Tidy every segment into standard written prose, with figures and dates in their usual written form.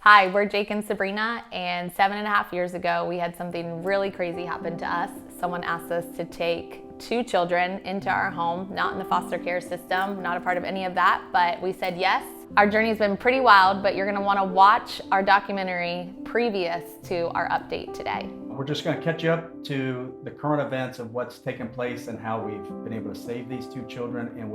Hi, we're Jake and Sabrina, and 7.5 years ago, we had something really crazy happen to us. Someone asked us to take 2 children into our home, not in the foster care system, not a part of any of that, but we said yes. Our journey's been pretty wild, but you're gonna wanna watch our documentary previous to our update today. We're just gonna catch you up to the current events of what's taken place and how we've been able to save these 2 children, and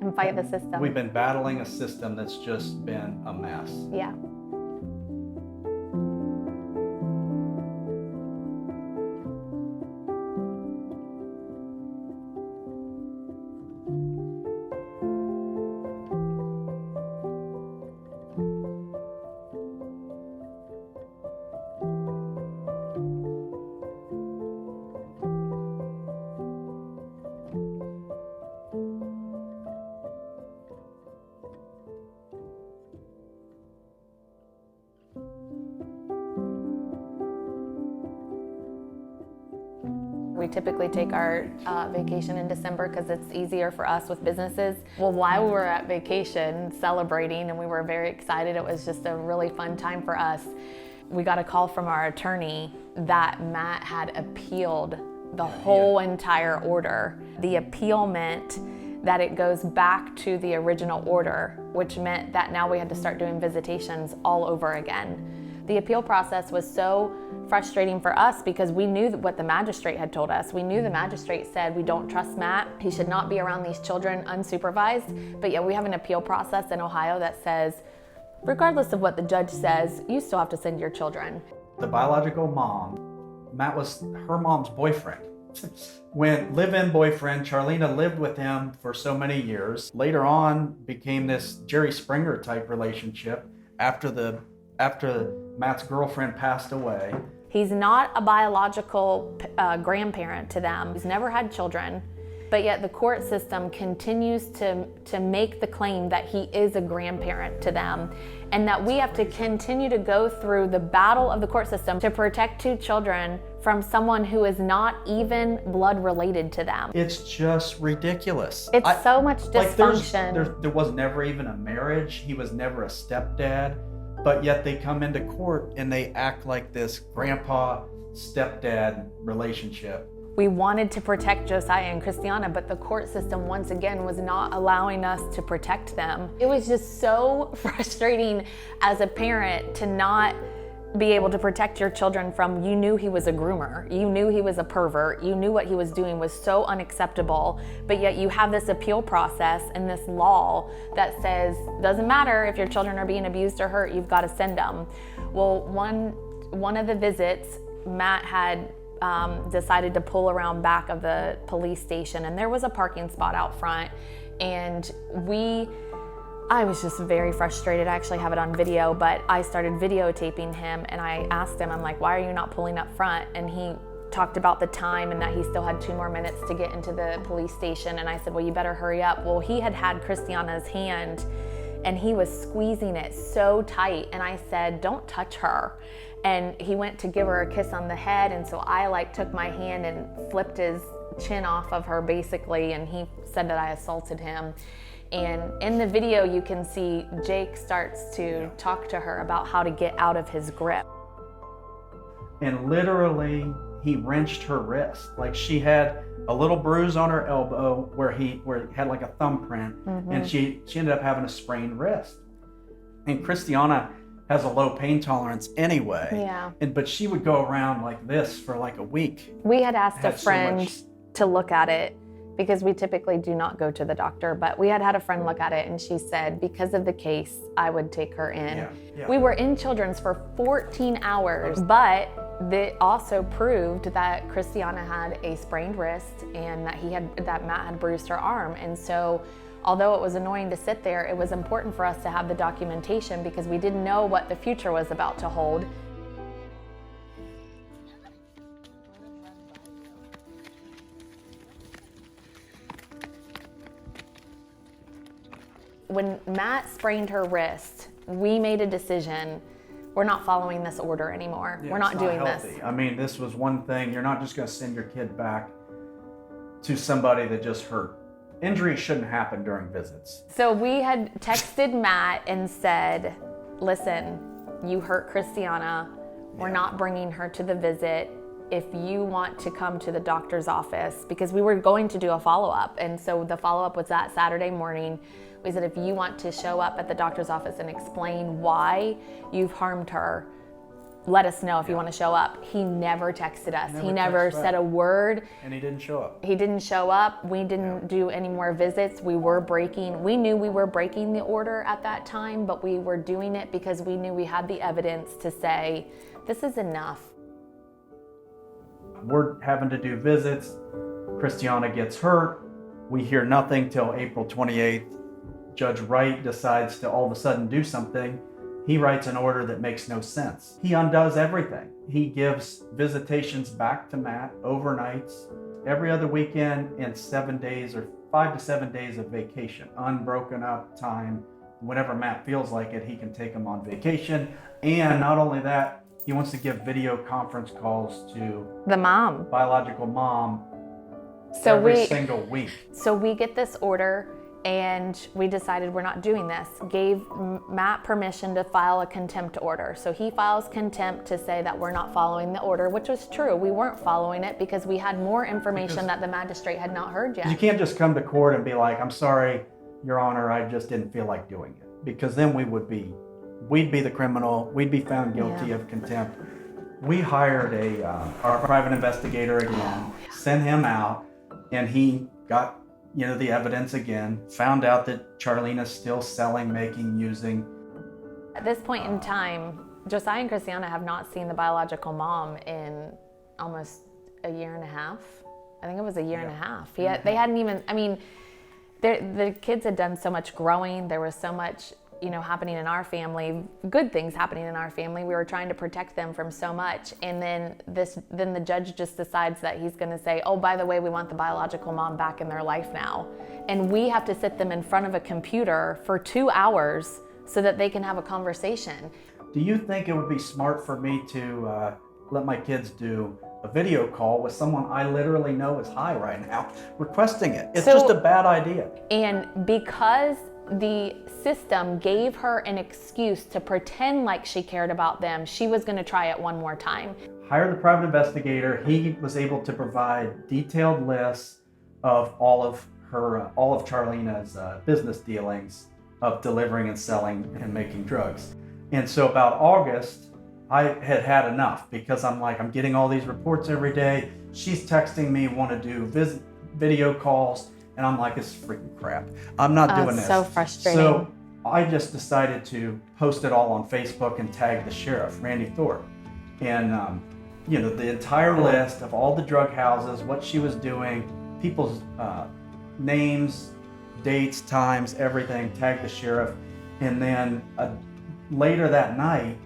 And fight the system. We've been battling a system that's just been a mess. Yeah. We typically take our vacation in December because it's easier for us with businesses. Well, while we were at vacation celebrating and we were very excited, it was just a really fun time for us. We got a call from our attorney that Matt had appealed the whole entire order. The appeal meant that it goes back to the original order, which meant that now we had to start doing visitations all over again. The appeal process was so frustrating for us because we knew what the magistrate had told us. We knew the magistrate said we don't trust Matt. He should not be around these children unsupervised. But yet we have an appeal process in Ohio that says, regardless of what the judge says, you still have to send your children. The biological mom, Matt was her mom's boyfriend. When live-in boyfriend, Charlena lived with him for so many years. Later on became this Jerry Springer type relationship after Matt's girlfriend passed away. He's not a biological grandparent to them. He's never had children, but yet the court system continues to make the claim that he is a grandparent to them, and that we have to continue to go through the battle of the court system to protect 2 children from someone who is not even blood related to them. It's just ridiculous. It's so much dysfunction. There was never even a marriage. He was never a stepdad. But yet they come into court and they act like this grandpa stepdad relationship. We wanted to protect Josiah and Christiana, but the court system once again was not allowing us to protect them. It was just so frustrating as a parent to not be able to protect your children from, you knew he was a groomer, you knew he was a pervert, you knew what he was doing was so unacceptable, but yet you have this appeal process and this law that says, doesn't matter if your children are being abused or hurt, you've got to send them. Well, one of the visits, Matt had decided to pull around back of the police station, and there was a parking spot out front, and I was just very frustrated. I actually have it on video, but I started videotaping him, and I asked him, I'm like, why are you not pulling up front? And he talked about the time and that he still had 2 more minutes to get into the police station. And I said, well, you better hurry up. Well, he had Christiana's hand and he was squeezing it so tight. And I said, don't touch her. And he went to give her a kiss on the head. And so I took my hand and flipped his chin off of her basically. And he said that I assaulted him. And in the video, you can see Jake starts to talk to her about how to get out of his grip. And literally, he wrenched her wrist. Like, she had a little bruise on her elbow where it had like a thumbprint, and she ended up having a sprained wrist. And Christiana has a low pain tolerance anyway. Yeah. But she would go around like this for like a week. We had asked a friend to look at it, because we typically do not go to the doctor, but we had a friend look at it, and she said, because of the case, I would take her in. Yeah. We were in Children's for 14 hours, but it also proved that Christiana had a sprained wrist and that Matt had bruised her arm. And so, although it was annoying to sit there, it was important for us to have the documentation because we didn't know what the future was about to hold. When Matt sprained her wrist, we made a decision. We're not following this order anymore. We're not doing this. I mean, this was one thing. You're not just going to send your kid back to somebody that just hurt. Injuries shouldn't happen during visits. So we had texted Matt and said, listen, you hurt Christiana. We're not bringing her to the visit. If you want to come to the doctor's office, because we were going to do a follow-up. And so the follow-up was that Saturday morning. We said, if you want to show up at the doctor's office and explain why you've harmed her, let us know if you want to show up. He never texted us. He never said a word. And he didn't show up. He didn't show up. We didn't do any more visits. We knew we were breaking the order at that time, but we were doing it because we knew we had the evidence to say, this is enough. We're having to do visits. Christiana gets hurt. We hear nothing till April 28th. Judge Wright decides to all of a sudden do something. He writes an order that makes no sense. He undoes everything. He gives visitations back to Matt, overnights, every other weekend, and 7 days or 5 to 7 days of vacation, unbroken up time. Whenever Matt feels like it, he can take him on vacation. And not only that, he wants to give video conference calls to the mom, biological mom, every single week. So we get this order, and we decided we're not doing this. Gave Matt permission to file a contempt order. So he files contempt to say that we're not following the order, which was true. We weren't following it because we had more information that the magistrate had not heard yet. You can't just come to court and be like, I'm sorry, Your Honor, I just didn't feel like doing it. Because then we'd be the criminal. We'd be found guilty of contempt. We hired our private investigator again, sent him out, and he got the evidence again, found out that Charlena's still selling, making, using. At this point in time, Josiah and Christiana have not seen the biological mom in almost a year and a half. I think it was a year and a half. They hadn't even, the kids had done so much growing. There was so much, happening in our family, good things happening in our family. We were trying to protect them from so much. And then the judge just decides that he's going to say, oh, by the way, we want the biological mom back in their life now. And we have to sit them in front of a computer for 2 hours so that they can have a conversation. Do you think it would be smart for me to let my kids do a video call with someone I literally know is high right now, requesting it? It's just a bad idea. And because the system gave her an excuse to pretend like she cared about them, she was going to try it one more time. Hired the private investigator. He was able to provide detailed lists of all of Charlena's business dealings of delivering and selling and making drugs. And so about August, I had enough because I'm getting all these reports every day. She's texting me, want to do video calls. And I'm like, it's freaking crap. I'm not doing this. So frustrating. So I just decided to post it all on Facebook and tag the sheriff, Randy Thorpe. And, the entire list of all the drug houses, what she was doing, people's names, dates, times, everything, tag the sheriff. And then later that night,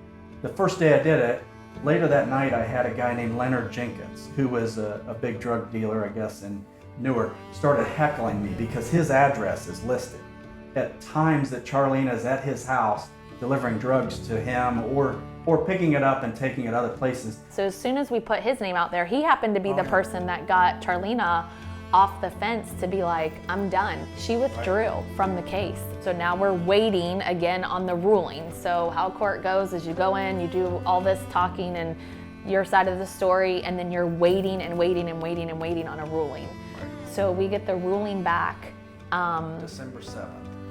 the first day I did it, later that night I had a guy named Leonard Jenkins, who was a big drug dealer, I guess, in Newark, started heckling me because his address is listed at times that Charlena is at his house delivering drugs to him or picking it up and taking it other places. So as soon as we put his name out there, he happened to be the person that got Charlena off the fence to be like, I'm done. She withdrew from the case. So now we're waiting again on the ruling. So how court goes is you go in, you do all this talking and your side of the story, and then you're waiting and waiting and waiting and waiting on a ruling. So we get the ruling back December 7th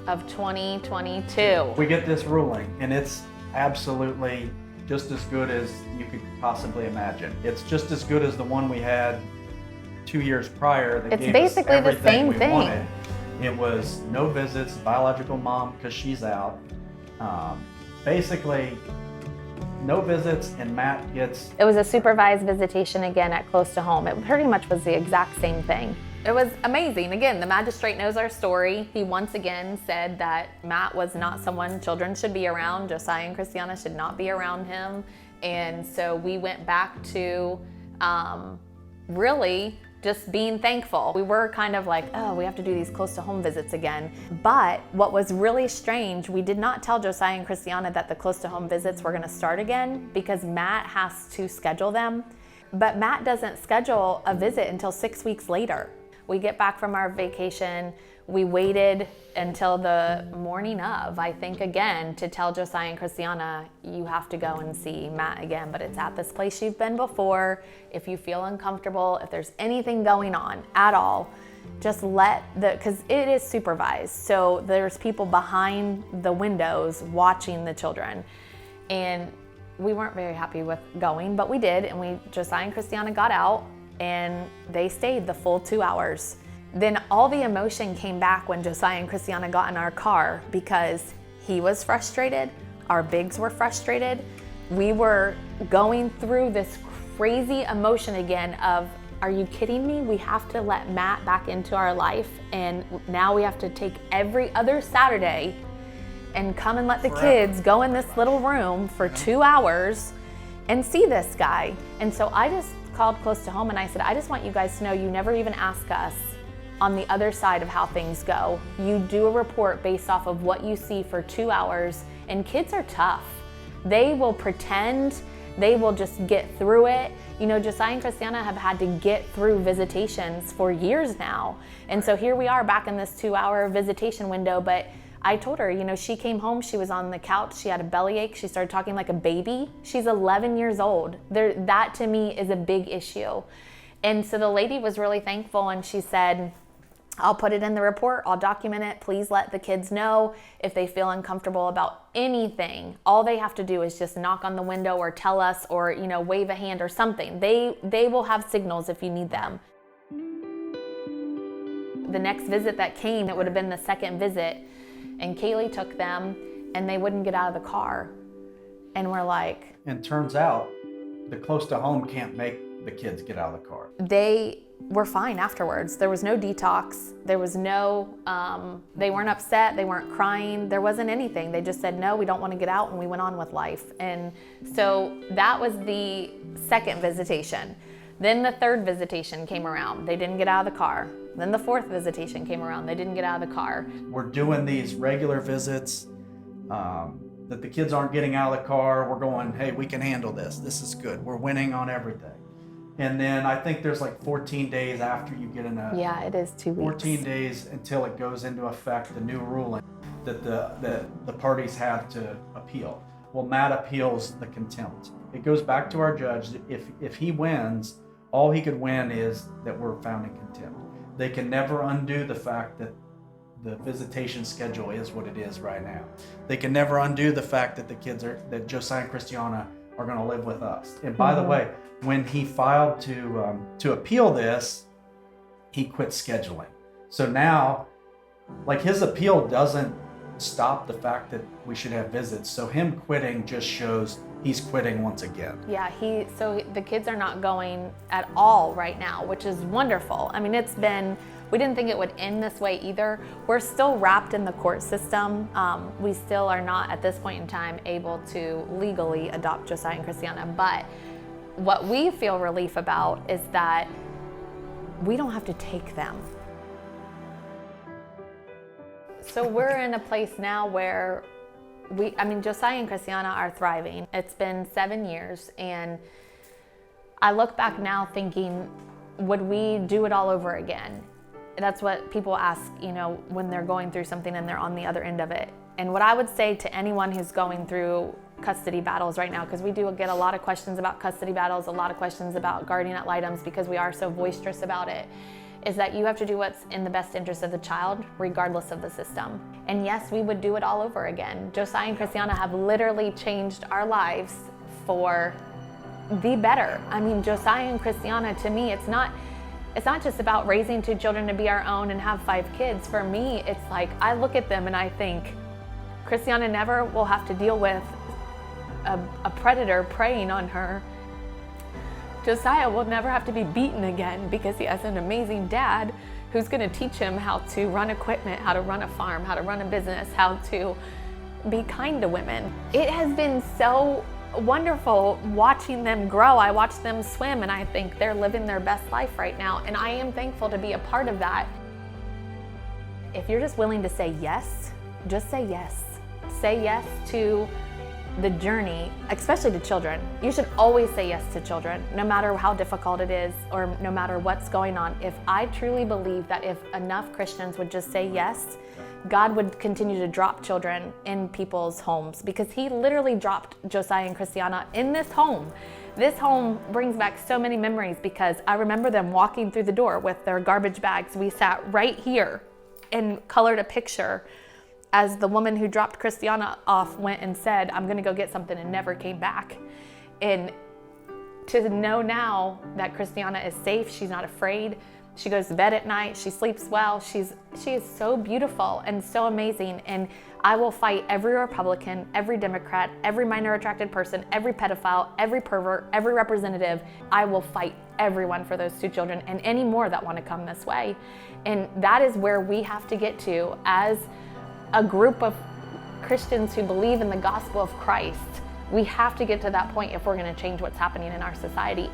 of 2022. We get this ruling, and it's absolutely just as good as you could possibly imagine. It's just as good as the one we had 2 years prior. That it's basically the same thing. Wanted. It was no visits, biological mom because she's out. Basically, no visits, and Matt gets... It was a supervised visitation again at close to home. It pretty much was the exact same thing. It was amazing. Again, the magistrate knows our story. He once again said that Matt was not someone children should be around. Josiah and Christiana should not be around him. And so we went back to really just being thankful. We were kind of like, oh, we have to do these close to home visits again. But what was really strange, we did not tell Josiah and Christiana that the close to home visits were gonna start again because Matt has to schedule them. But Matt doesn't schedule a visit until 6 weeks later. We get back from our vacation, We waited until the morning of, I think, again, to tell Josiah and Christiana, you have to go and see Matt again, but it's at this place you've been before. If you feel uncomfortable, if there's anything going on at all, just because it is supervised. So there's people behind the windows watching the children. And we weren't very happy with going, but we did. And Josiah and Christiana got out and they stayed the full 2 hours. Then all the emotion came back when Josiah and Christiana got in our car because he was frustrated, our bigs were frustrated. We were going through this crazy emotion again of, are you kidding me? We have to let Matt back into our life, and now we have to take every other Saturday and come and let the kids go in this little room for 2 hours and see this guy. And so I just called close to home and I said, I just want you guys to know you never even ask us on the other side of how things go. You do a report based off of what you see for 2 hours, and kids are tough. They will pretend, they will just get through it. You know, Josiah and Christiana have had to get through visitations for years now. And so here we are back in this 2 hour visitation window, but I told her, you know, she came home, she was on the couch, she had a bellyache, she started talking like a baby. She's 11 years old. That to me is a big issue. And so the lady was really thankful, and she said, I'll put it in the report, I'll document it. Please let the kids know if they feel uncomfortable about anything. All they have to do is just knock on the window or tell us, or, you know, wave a hand or something. They will have signals if you need them. The next visit that came, it would have been the second visit, and Kaylee took them and they wouldn't get out of the car. And we're like... And turns out the close to home can't make the kids get out of the car. They were fine afterwards. There was no detox. There was no, they weren't upset. They weren't crying. There wasn't anything. They just said, no, we don't want to get out, and we went on with life. And so that was the second visitation. Then the third visitation came around. They didn't get out of the car. Then the fourth visitation came around. They didn't get out of the car. We're doing these regular visits that the kids aren't getting out of the car. We're going, hey, we can handle this. This is good. We're winning on everything. And then I think there's like 14 days after you get in a... Yeah, it is 2 weeks. 14 days until it goes into effect, the new ruling that the parties have to appeal. Well, Matt appeals the contempt. It goes back to our judge. If he wins, all he could win is that we're found in contempt. They can never undo the fact that the visitation schedule is what it is right now. They can never undo the fact that that Josiah and Christiana are going to live with us. And by the way, when he filed to appeal this, he quit scheduling. So now, like, his appeal doesn't stop the fact that we should have visits. So him quitting just shows he's quitting once again. Yeah, so the kids are not going at all right now, which is wonderful. I mean, we didn't think it would end this way either. We're still wrapped in the court system. We still are not at this point in time able to legally adopt Josiah and Christiana, but what we feel relief about is that we don't have to take them. So we're in a place now where Josiah and Christiana are thriving. It's been 7 years, and I look back now thinking, would we do it all over again? That's what people ask, you know, when they're going through something and they're on the other end of it. And what I would say to anyone who's going through custody battles right now, because we do get a lot of questions about custody battles, a lot of questions about guardian ad litems, because we are so boisterous about it, is that you have to do what's in the best interest of the child, regardless of the system. And yes, we would do it all over again. Josiah and Christiana have literally changed our lives for the better. I mean, Josiah and Christiana, to me, it's not just about raising 2 children to be our own and have 5 kids. For me, it's like, I look at them and I think, Christiana never will have to deal with a predator preying on her. Josiah will never have to be beaten again because he has an amazing dad who's going to teach him how to run equipment, how to run a farm, how to run a business, how to be kind to women. It has been so wonderful watching them grow. I watch them swim and I think they're living their best life right now, and I am thankful to be a part of that. If you're just willing to say yes, just say yes. Say yes to the journey, especially to children. You should always say yes to children, no matter how difficult it is or no matter what's going on. If I truly believe that if enough Christians would just say yes, God would continue to drop children in people's homes, because he literally dropped Josiah and Christiana in this home. This home brings back so many memories, because I remember them walking through the door with their garbage bags. We sat right here and colored a picture as the woman who dropped Christiana off went and said, I'm gonna go get something, and never came back. And to know now that Christiana is safe, she's not afraid, she goes to bed at night, she sleeps well, she is so beautiful and so amazing. And I will fight every Republican, every Democrat, every minor attracted person, every pedophile, every pervert, every representative. I will fight everyone for those 2 children and any more that want to come this way. And that is where we have to get to as a group of Christians who believe in the gospel of Christ. We have to get to that point if we're going to change what's happening in our society.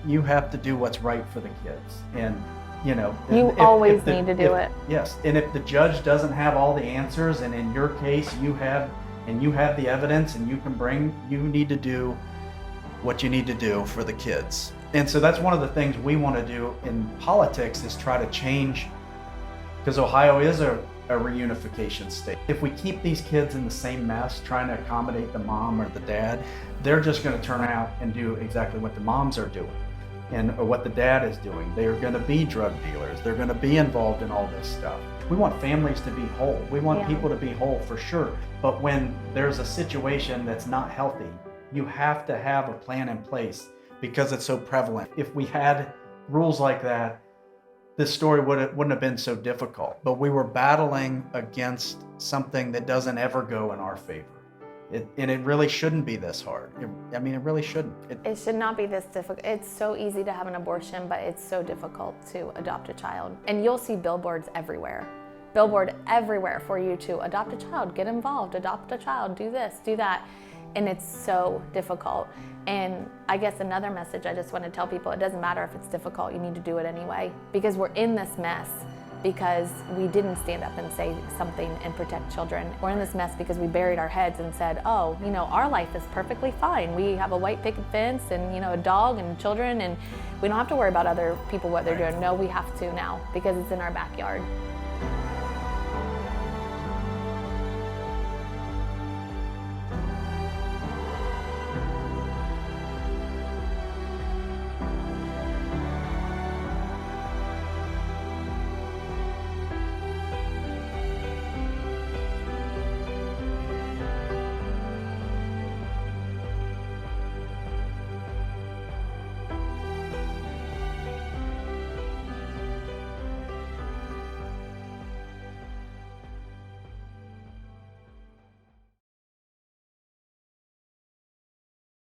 You have to do what's right for the kids. And, you know, you always need to do it. Yes. And if the judge doesn't have all the answers, and in your case, you have the evidence, and you need to do what you need to do for the kids. And so that's one of the things we want to do in politics, is try to change, because Ohio is a reunification state. If we keep these kids in the same mess, trying to accommodate the mom or the dad, they're just going to turn out and do exactly what the moms are doing, or what the dad is doing. They're going to be drug dealers. They're going to be involved in all this stuff. We want families to be whole. We want people to be whole, for sure. But when there's a situation that's not healthy, you have to have a plan in place, because it's so prevalent. If we had rules like that, this story wouldn't have been so difficult. But we were battling against something that doesn't ever go in our favor. And it really shouldn't be this hard. It really shouldn't. It should not be this difficult. It's so easy to have an abortion, but it's so difficult to adopt a child. And you'll see billboards everywhere. Billboard everywhere for you to adopt a child, get involved, adopt a child, do this, do that. And it's so difficult. And I guess another message I just want to tell people, it doesn't matter if it's difficult, you need to do it anyway. Because we're in this mess because we didn't stand up and say something and protect children. We're in this mess because we buried our heads and said, oh, you know, our life is perfectly fine. We have a white picket fence and, you know, a dog and children, and we don't have to worry about other people, what they're doing. No, we have to now, because it's in our backyard.